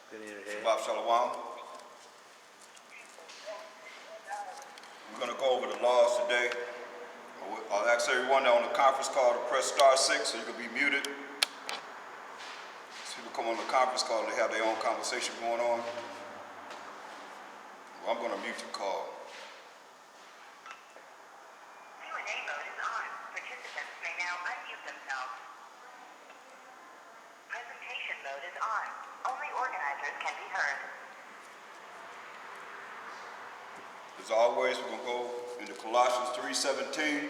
Good evening. Shabbat Shalom. We're going to go over the laws today. I'll ask everyone on the conference call to press *6 so you can be muted. People come on the conference call and they have their own conversation going on. Well, I'm going to mute the call. Q&A mode is on. Participants may now unmute themselves. Presentation mode is on. Only organizers can be heard. As always, we're going to go into Colossians 3:17.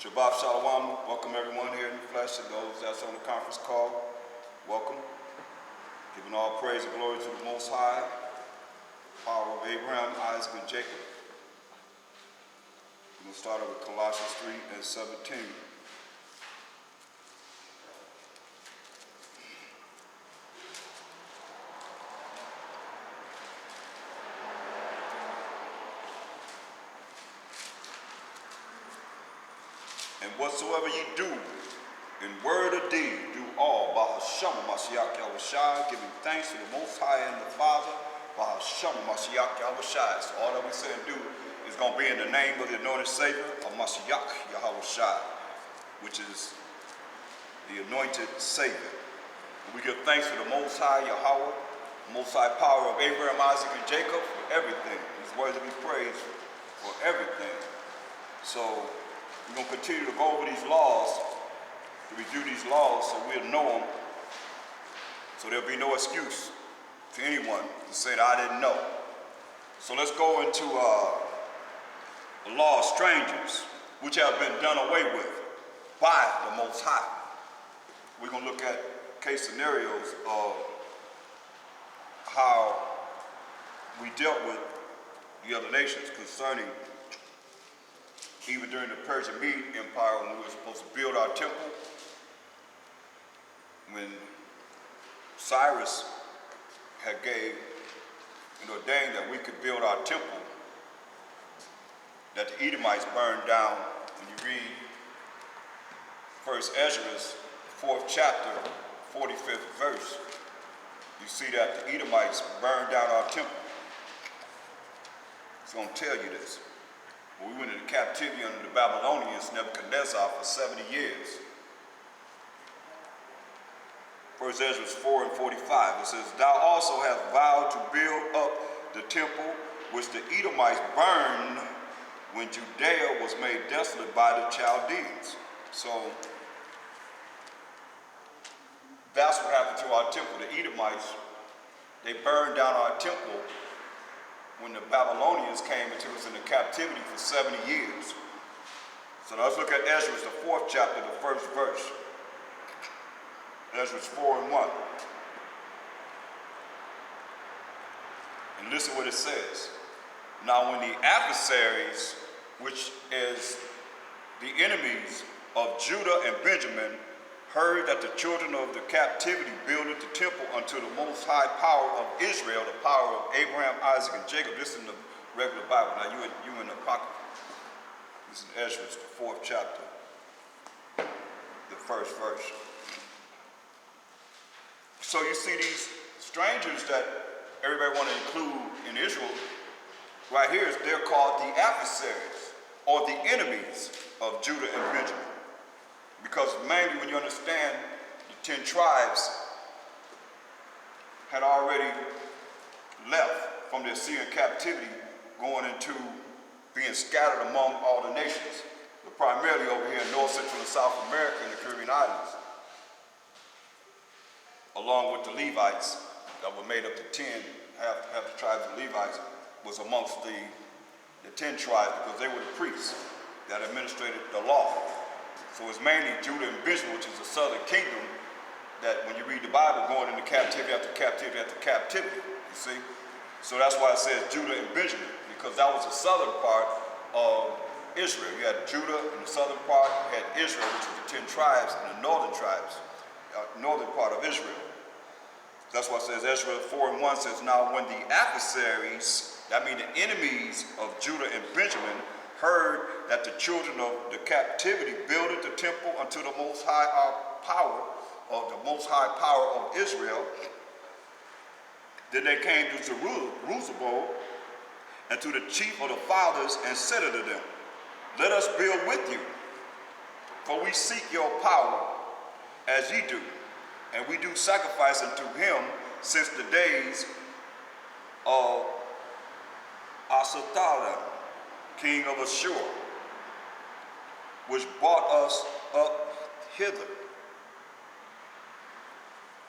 Shabbat Shalom. Welcome everyone here in the flesh and those that's on the conference call. Welcome. Giving all praise and glory to the Most High, power of Abraham, Isaac, and Jacob. We're going to start with Colossians 3:17. And whatsoever ye do, in word or deed, do all by Hashem Mashiach Yahushua, giving thanks to the Most High and the Father, by Hashem Mashiach Yahushua. So all that we say and do is going to be in the name of the anointed Savior of Mashiach Yahushua, which is the anointed Savior. And we give thanks to the Most High Yahweh, Most High power of Abraham, Isaac, and Jacob for everything. He's worthy to be praised for everything. So we're going to continue to go over these laws, to review these laws so we'll know them, so there'll be no excuse to anyone to say that I didn't know. So let's go into the law of strangers, which have been done away with by the Most High. We're going to look at case scenarios of how we dealt with the other nations concerning even during the Persian Mede Empire when we were supposed to build our temple. When Cyrus had gave and ordained that we could build our temple, that the Edomites burned down. When you read 1 Ezra's 4th chapter, 45th verse, you see that the Edomites burned down our temple. It's going to tell you this. We went into captivity under the Babylonians, Nebuchadnezzar, for 70 years. 1 Ezra 4:45, it says, Thou also hast vowed to build up the temple which the Edomites burned when Judea was made desolate by the Chaldeans. So that's what happened to our temple. The Edomites, they burned down our temple when the Babylonians came and took us into captivity for 70 years. So now let's look at Ezra, the 4th chapter, the 1st verse. Ezra 4:1. And listen what it says. Now when the adversaries, which is the enemies of Judah and Benjamin, heard that the children of the captivity builded the temple unto the Most High power of Israel, the power of Abraham, Isaac, and Jacob. This is in the regular Bible. Now you in the pocket. This is Ezra, the 4th chapter, the 1st verse. So you see these strangers that everybody want to include in Israel, right here, they're called the adversaries or the enemies of Judah and Benjamin. Because mainly when you understand the 10 tribes had already left from their Assyrian captivity going into being scattered among all the nations, but primarily over here in North, Central, and South America and the Caribbean islands, along with the Levites that were made up to 10, half the tribes of Levites was amongst the 10 tribes because they were the priests that administrated the law. So it's mainly Judah and Benjamin, which is the southern kingdom, that when you read the Bible, going into captivity after captivity after captivity, you see? So that's why it says Judah and Benjamin, because that was the southern part of Israel. You had Judah in the southern part, you had Israel, which was the 10 tribes, and the northern tribes, northern part of Israel. That's why it says Ezra 4:1 says, Now when the adversaries, that means the enemies of Judah and Benjamin, heard that the children of the captivity builded the temple unto the Most High power of Israel, Then they came to Zerubbabel and to the chief of the fathers and said unto them, let us build with you, for we seek your power as ye do, and we do sacrifice unto him since the days of Thaahwam, king of Ashur, which brought us up hither.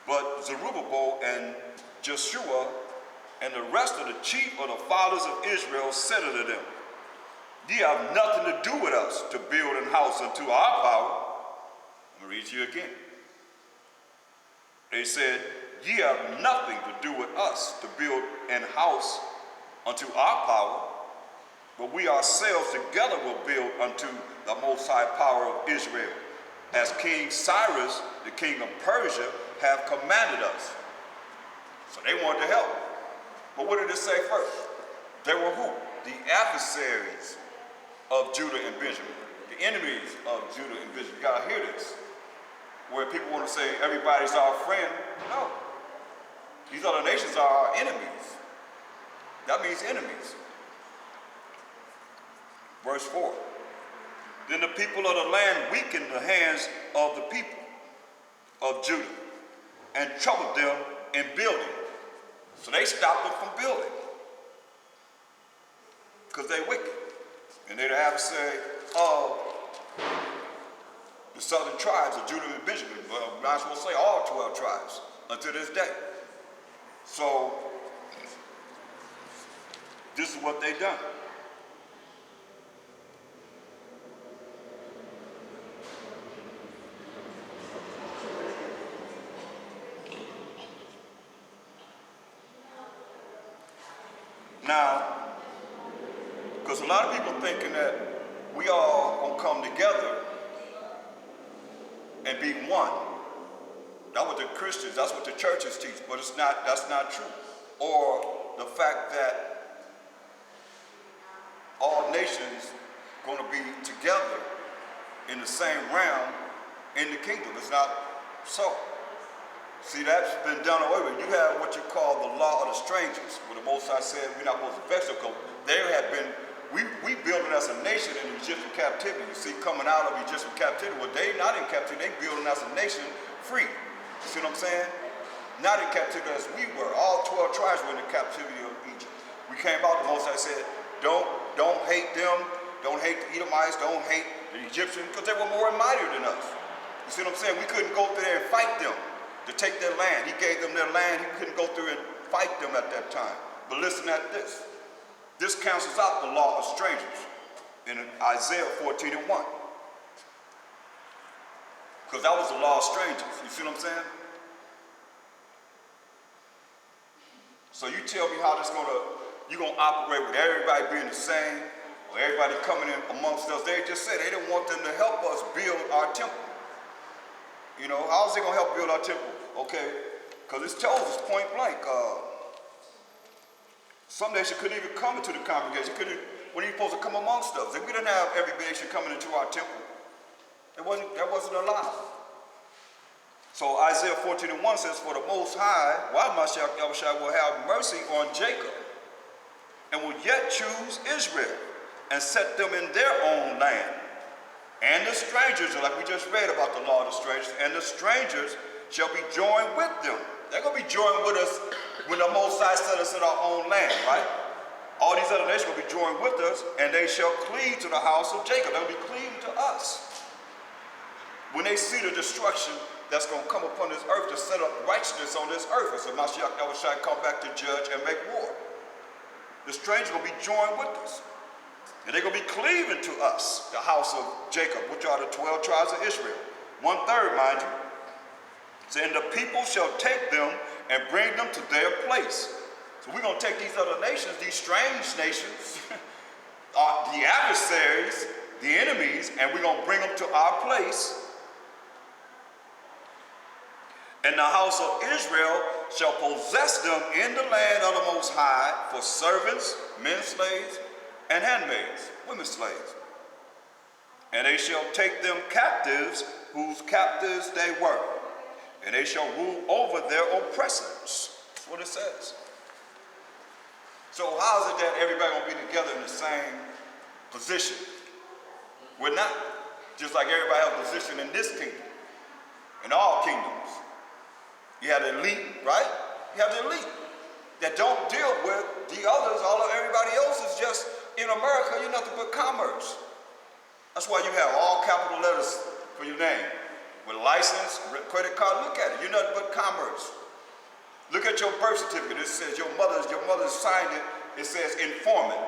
But Zerubbabel and Joshua and the rest of the chief of the fathers of Israel said unto them, ye have nothing to do with us to build an house unto our power. I'm going to read to you again. They said, ye have nothing to do with us to build an house unto our power, but we ourselves together will build unto the Most High power of Israel, as King Cyrus, the king of Persia, have commanded us. So they wanted to help. But what did it say first? They were who? The adversaries of Judah and Benjamin. The enemies of Judah and Benjamin. You gotta hear this. Where people want to say everybody's our friend. No. These other nations are our enemies. That means enemies. Verse 4. Then the people of the land weakened the hands of the people of Judah and troubled them in building. So they stopped them from building because they wicked. And they're the adversary of the southern tribes of Judah and Benjamin. Well, we might as well say all 12 tribes until this day. So this is what they done. Now, because a lot of people thinking that we all gonna come together and be one. That's what the Christians, that's what the churches teach, but it's not, that's not true. Or the fact that all nations gonna be together in the same realm in the kingdom. It's not so. See, that's been done away with. You have what you call the law of the strangers, where the Most High said we're not supposed to vex them. There had been, we building as a nation in Egyptian captivity. You see, coming out of Egyptian captivity, well, they not in captivity, they building as a nation free. You see what I'm saying? Not in captivity as we were. All 12 tribes were in the captivity of Egypt. We came out, the Most High said, don't hate them, don't hate the Edomites, don't hate the Egyptians, because they were more mightier than us. You see what I'm saying? We couldn't go through there and fight them to take their land. He gave them their land. He couldn't go through and fight them at that time. But listen at this. This cancels out the law of strangers in Isaiah 14:1. Because that was the law of strangers. You see what I'm saying? So you tell me how you're gonna operate with everybody being the same, or everybody coming in amongst us. They just said they didn't want them to help us build our temple. You know, how's it gonna help build our temple? Okay, because it tells us point blank. Some nation couldn't even come into the congregation. When are you supposed to come amongst us? If we didn't have every nation coming into our temple, that wasn't allowed. So Isaiah 14:1 says, for the Most High, while Mashiach Yahushua will have mercy on Jacob, and will yet choose Israel, and set them in their own land. And the strangers, like we just read about the law of the strangers, and the strangers shall be joined with them. They're going to be joined with us when the Most High set us in our own land, right? All these other nations will be joined with us, and they shall cleave to the house of Jacob. They'll be cleaving to us. When they see the destruction that's going to come upon this earth to set up righteousness on this earth, as Mashiach Yahushua come back to judge and make war, the strangers will be joined with us. And they're going to be cleaving to us, the house of Jacob, which are the 12 tribes of Israel. 1/3, mind you. Saying the people shall take them and bring them to their place. So we're going to take these other nations, these strange nations, the adversaries, the enemies, and we're going to bring them to our place. And the house of Israel shall possess them in the land of the Most High for servants, men slaves, and handmaids, women slaves. And they shall take them captives, whose captives they were. And they shall rule over their oppressors. That's what it says. So how is it that everybody gonna be together in the same position? We're not. Just like everybody has a position in this kingdom, in all kingdoms. You have the elite, right? You have the elite that don't deal with the others. Everybody else is just, in America, you're nothing but commerce. That's why you have all capital letters for your name. With license, credit card, look at it. You're nothing but commerce. Look at your birth certificate. It says your mother signed it. It says informant.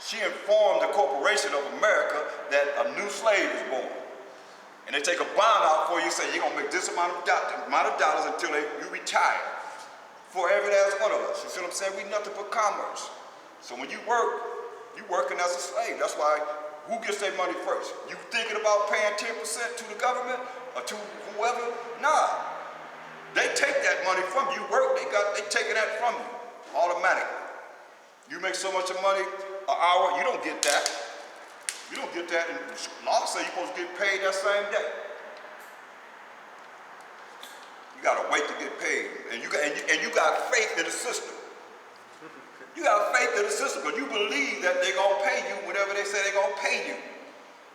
She informed the corporation of America that a new slave is born. And they take a bond out for you, say you're gonna make this amount of dollars until you retire. For every last one of us. You see what I'm saying? We nothing but commerce. So when you work, you're working as a slave. That's why, who gets their money first? You thinking about paying 10% to the government or to whoever? Nah. They take that money from you. You work, they taking that from you automatically. You make so much money an hour, you don't get that. You don't get that. And law says you're supposed to get paid that same day. You gotta wait to get paid. And you got faith in the system. You got faith in the system because you believe that they're gonna pay you whatever they say they're gonna pay you.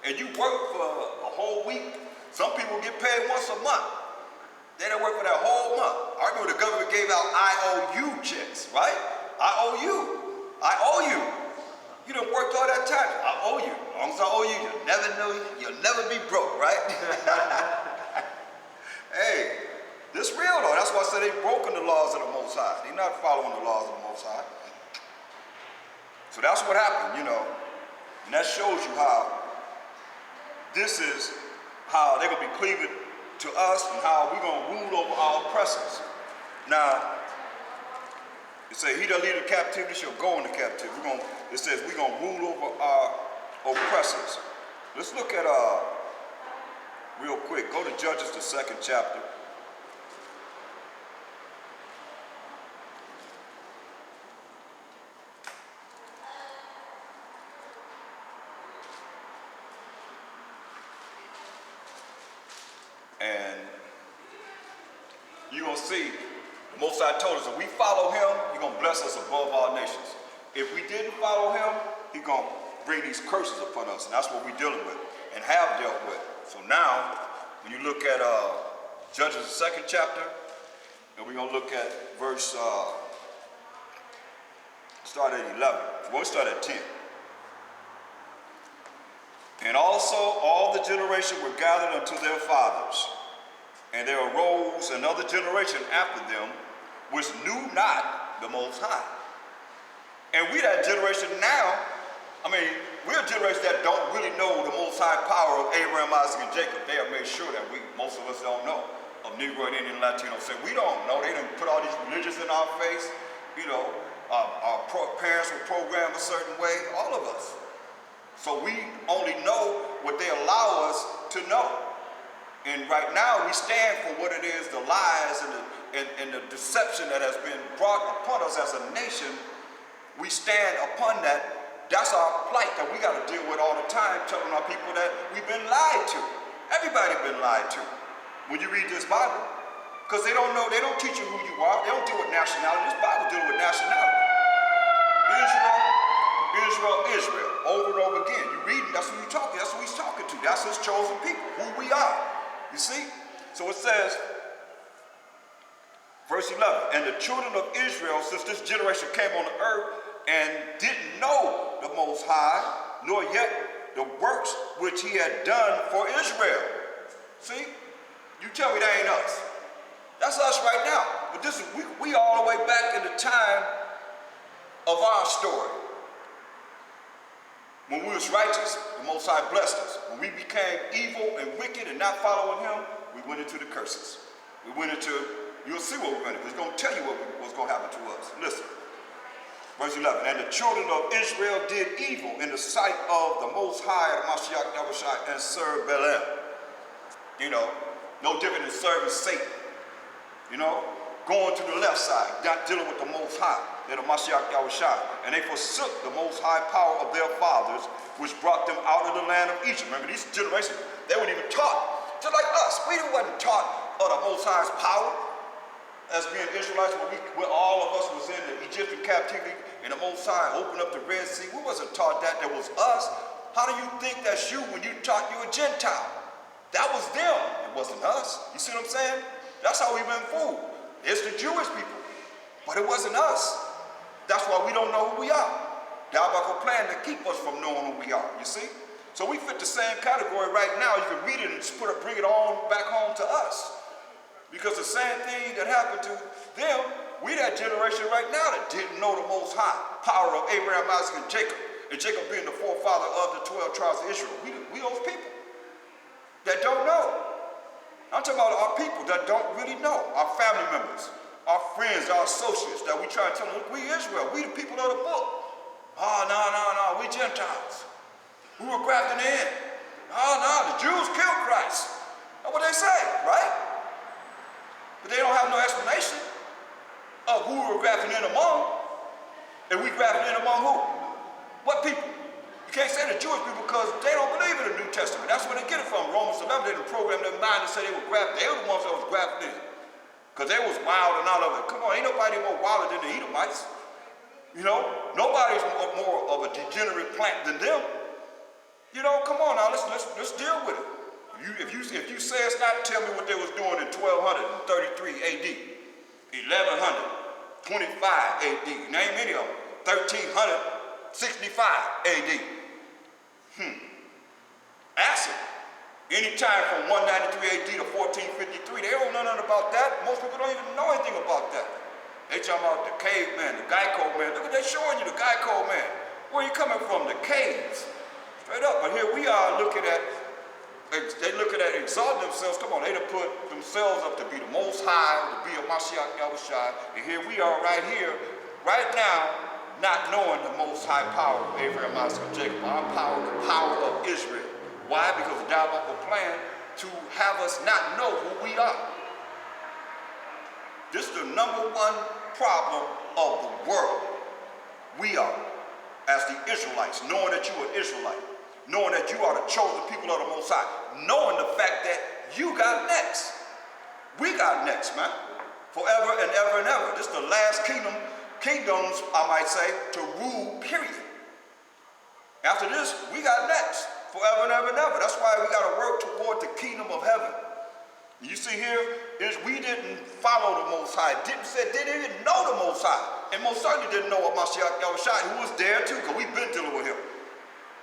And you work for a whole week. Some people get paid once a month. They don't work for that whole month. I remember the government gave out IOU checks, right? I owe you. You done worked all that time. I owe you. As long as I owe you, you'll never be broke, right? Hey, this real though. That's why I said they've broken the laws of the Most High. They're not following the laws of the Most High. So that's what happened, And that shows you how this is how they're going to be cleaving to us and how we're going to rule over our oppressors. Now, it says, he that leadeth captivity shall go into captivity. It says we're going to rule over our oppressors. Let's look at, real quick, go to Judges, the 2nd chapter. And you're going to see, the Most High told us, if we follow him, he's going to bless us above all nations. If we didn't follow him, he's going to bring these curses upon us. And that's what we're dealing with and have dealt with. So now, when you look at Judges, the 2nd chapter, and we're going to look at verse, start at 11. We'll start at 10. And also all the generation were gathered unto their fathers. And there arose another generation after them, which knew not the Most High. And we that generation now, we're a generation that don't really know the Most High power of Abraham, Isaac, and Jacob. They have made sure that most of us don't know of Negro, Indian, Latino. So we don't know. They didn't put all these religions in our face. Our parents were programmed a certain way, all of us. So we only know what they allow us to know. And right now we stand for what it is, the lies and the deception that has been brought upon us as a nation. We stand upon that. That's our plight that we got to deal with all the time, telling our people that we've been lied to. Everybody been lied to when you read this Bible. Because they don't know, they don't teach you who you are. They don't deal with nationality. This Bible deals with nationality. Israel, over and over again. You read, that's who you're talking, that's who he's talking to. That's his chosen people, who we are. You see? So it says, verse 11, and the children of Israel, since this generation came on the earth and didn't know the Most High, nor yet the works which he had done for Israel. See? You tell me that ain't us. That's us right now. But this is, we all the way back in the time of our story. When we was righteous, the Most High blessed us. When we became evil and wicked and not following him, we went into the curses. We went into, you'll see what we're going to do. It's going to tell you what's going to happen to us. Listen. Verse 11, and the children of Israel did evil in the sight of the Most High, the Mashiach Yahushua, and served Balaam. No different than serving Satan. Going to the left side, not dealing with the Most High, the Mashiach Yahushua. And they forsook the Most High power of their fathers, which brought them out of the land of Egypt. Remember, these generations, they weren't even taught, just like us. We wasn't taught of the Most High's power. as being Israelites, when all of us was in the Egyptian captivity and the Most High opened up the Red Sea, we wasn't taught that. That was us. How do you think that's you when you taught you a Gentile? That was them. It wasn't us. You see what I'm saying? That's how we've been fooled. It's the Jewish people, but it wasn't us. That's why we don't know who we are. Diabolical plan to keep us from knowing who we are, you see? So we fit the same category right now. You can read it and just bring it on back home to us. Because the same thing that happened to them, we that generation right now that didn't know the Most High, power of Abraham, Isaac, and Jacob being the forefather of the 12 tribes of Israel. We those people that don't know. I'm talking about our people that don't really know, our family members, our friends, our associates that we try to tell them, look, we Israel, we the people of the book. Oh, no, we Gentiles. We were grafted in. Oh, no, the Jews killed Christ. That's what they say, right? But they don't have no explanation of who we were grafted in among. And we grafted in among who? What people? You can't say the Jewish people because they don't believe in the New Testament. That's where they get it from. Romans 11, they programmed their mind to say they were grafted. They were the ones that was grafted in. Because they was wild and out of it. Come on, ain't nobody more wilder than the Edomites. You know, nobody's more of a degenerate plant than them. You know, come on now, let's deal with it. If you say it's not, tell me what they was doing in 1233 AD, 1125 AD, name any of them, 1365 AD. Ask them. Anytime from 193 AD to 1453, they don't know nothing about that. Most people don't even know anything about that. They talking about the caveman, the Geico man. Look what they're showing you, the Geico man. Where are you coming from? The caves. Straight up. But here we are looking at, they looking at exalting themselves. Come on, they done put themselves up to be the Most High, to be a Mashiach Yahushua. And here we are right here, right now, not knowing the Most High power of Abraham, Isaac, and Jacob. Our power, the power of Israel. Why? Because the diabolical plan to have us not know who we are. This is the number one problem of the world. We are, as the Israelites, knowing that you are Israelite, knowing that you are the chosen people of the Most High, knowing the fact that you got next. We got next, man. Forever and ever and ever. This is the last kingdoms, I might say, to rule, period. After this, we got next. Forever and ever and ever. That's why we got to work toward the kingdom of heaven. You see here, is we didn't follow the Most High. Didn't even know the Most High. And most certainly didn't know of Mashiach Yahushua, who was there too, because we've been dealing with him.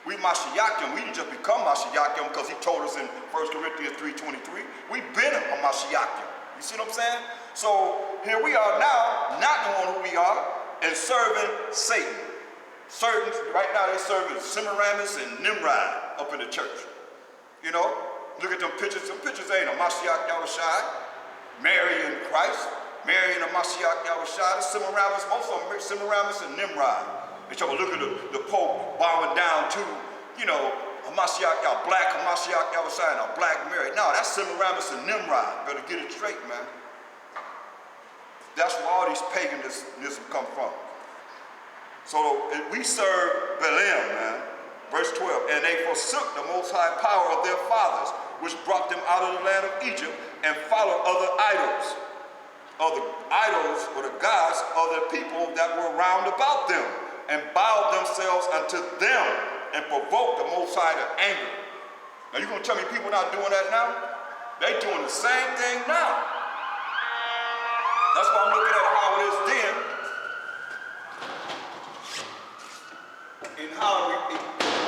We Mashiach him. We didn't just become Mashiach him because he told us in 1 Corinthians 3:23. We've been a Mashiach him. You see what I'm saying? So here we are now, not knowing who we are, and serving Satan. Right now they're serving Semiramis and Nimrod up in the church. You know, look at them pictures. Some pictures ain't a Mashiach Yahushua, Mary and Christ, Mary and a Mashiach Yahushua, Semiramis, most of them Semiramis and Nimrod. They try to look at the Pope bowing down to, you know, a Mashiach, a black Mashiach Yahushua and a black Mary. No, that's Semiramis and Nimrod. Better get it straight, man. That's where all these paganism come from. So we serve Balaam, man. Verse 12, and they forsook the Most High power of their fathers, which brought them out of the land of Egypt, and followed other idols, or the gods of the people that were round about them, and bowed themselves unto them, and provoked the Most High to anger. Now you gonna tell me people not doing that now? They doing the same thing now. That's why I'm looking at how it is then, and how it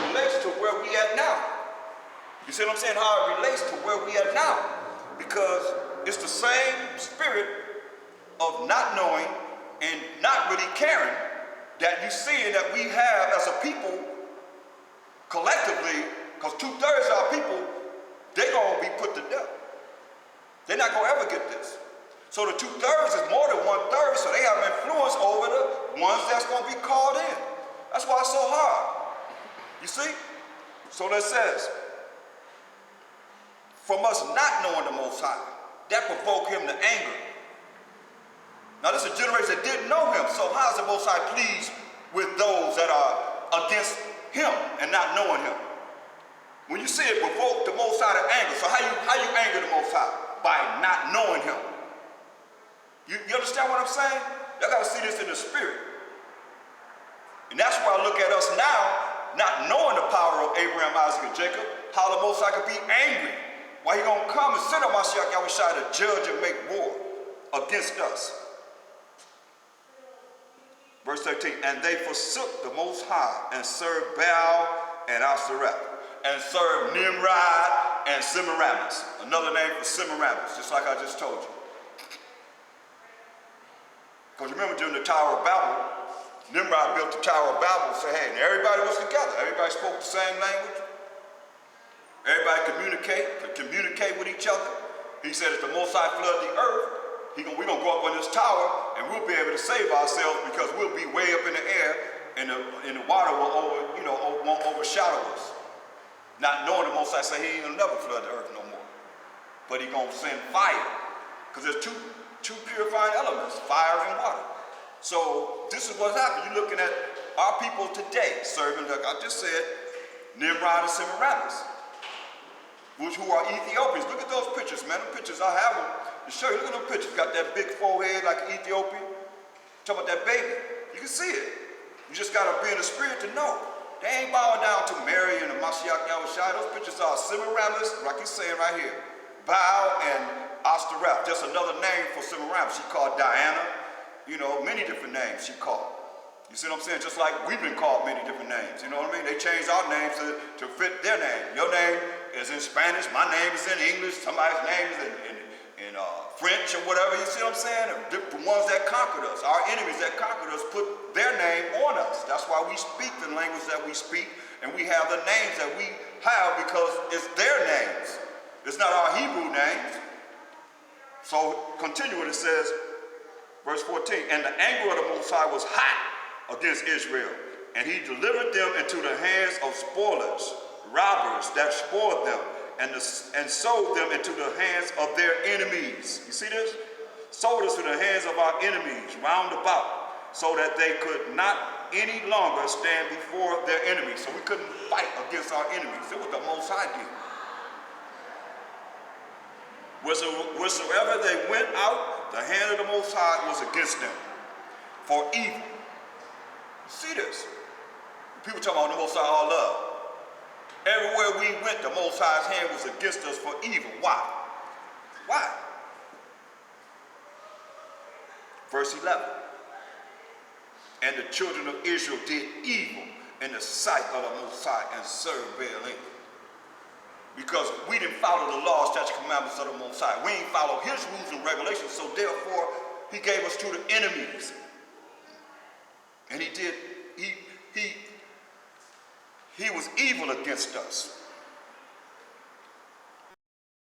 relates to where we at now. You see what I'm saying? How it relates to where we at now. Because it's the same spirit of not knowing and not really caring that you see that we have as a people collectively, because 2/3 of our people, they're going to be put to death. They're not going to ever get this. So the 2/3 is more than 1/3, so they have influence over the ones that's going to be called in. That's why it's so hard. You see? So that says, from us not knowing the Most High, that provoked him to anger. Now this is a generation that didn't know him, so how is the Most High pleased with those that are against him and not knowing him? When you see it provoke the Most High to anger, so how you anger the Most High? By not knowing him. You understand what I'm saying? Y'all got to see this in the spirit. And that's why I look at us now, not knowing the power of Abraham, Isaac, and Jacob, how the Most High could be angry. Why he gonna come and send a Mashiach Yahushua to judge and make war against us. Verse 13, and they forsook the Most High and served Baal and Ashtoreth, and served Nimrod and Semiramis, another name for Semiramis, just like I just told you. Because remember during the Tower of Babel, Nimrod built the Tower of Babel and said, hey, and everybody was together. Everybody spoke the same language. Everybody could communicate with each other. He said, if the Most High flood the earth, we're going to go up on this tower and we'll be able to save ourselves because we'll be way up in the air and the water won't overshadow us. Not knowing the Most High said he ain't going to never flood the earth no more. But he's going to send fire because there's two purifying elements, fire and water. So this is what's happening. You're looking at our people today serving, like I just said, Nimrod and Semiramis, who are Ethiopians. Look at those pictures, man. The pictures, I have them to show you. Look at those pictures. Got that big forehead like an Ethiopian. Talk about that baby. You can see it. You just got to be in the spirit to know. They ain't bowing down to Mary and the Mashiach Yahushua. Those pictures are Semiramis, like he's saying right here. Baal and Ashtoreth, just another name for Semiramis. She called Diana. You know, many different names she called. You see what I'm saying? Just like we've been called many different names. You know what I mean? They changed our names to fit their name. Your name is in Spanish. My name is in English. Somebody's name is in French or whatever. You see what I'm saying? The ones that conquered us, our enemies that conquered us, put their name on us. That's why we speak the language that we speak, and we have the names that we have because it's their names. It's not our Hebrew names. So continue what it says. Verse 14, and the anger of the Most High was hot against Israel, and he delivered them into the hands of spoilers, robbers that spoiled them, and sold them into the hands of their enemies. You see this? Sold us to the hands of our enemies round about, so that they could not any longer stand before their enemies. So we couldn't fight against our enemies. It was the Most High did. Wheresoever they went out, the hand of the Most High was against them for evil. See this? People talking about the Most High all love. Everywhere we went, the Most High's hand was against us for evil. Why? Why? Verse 11. And the children of Israel did evil in the sight of the Most High and served Baal. Because we didn't follow the law, statutes, commandments of the Most High. We didn't follow his rules and regulations, so therefore he gave us to the enemies. And he was evil against us.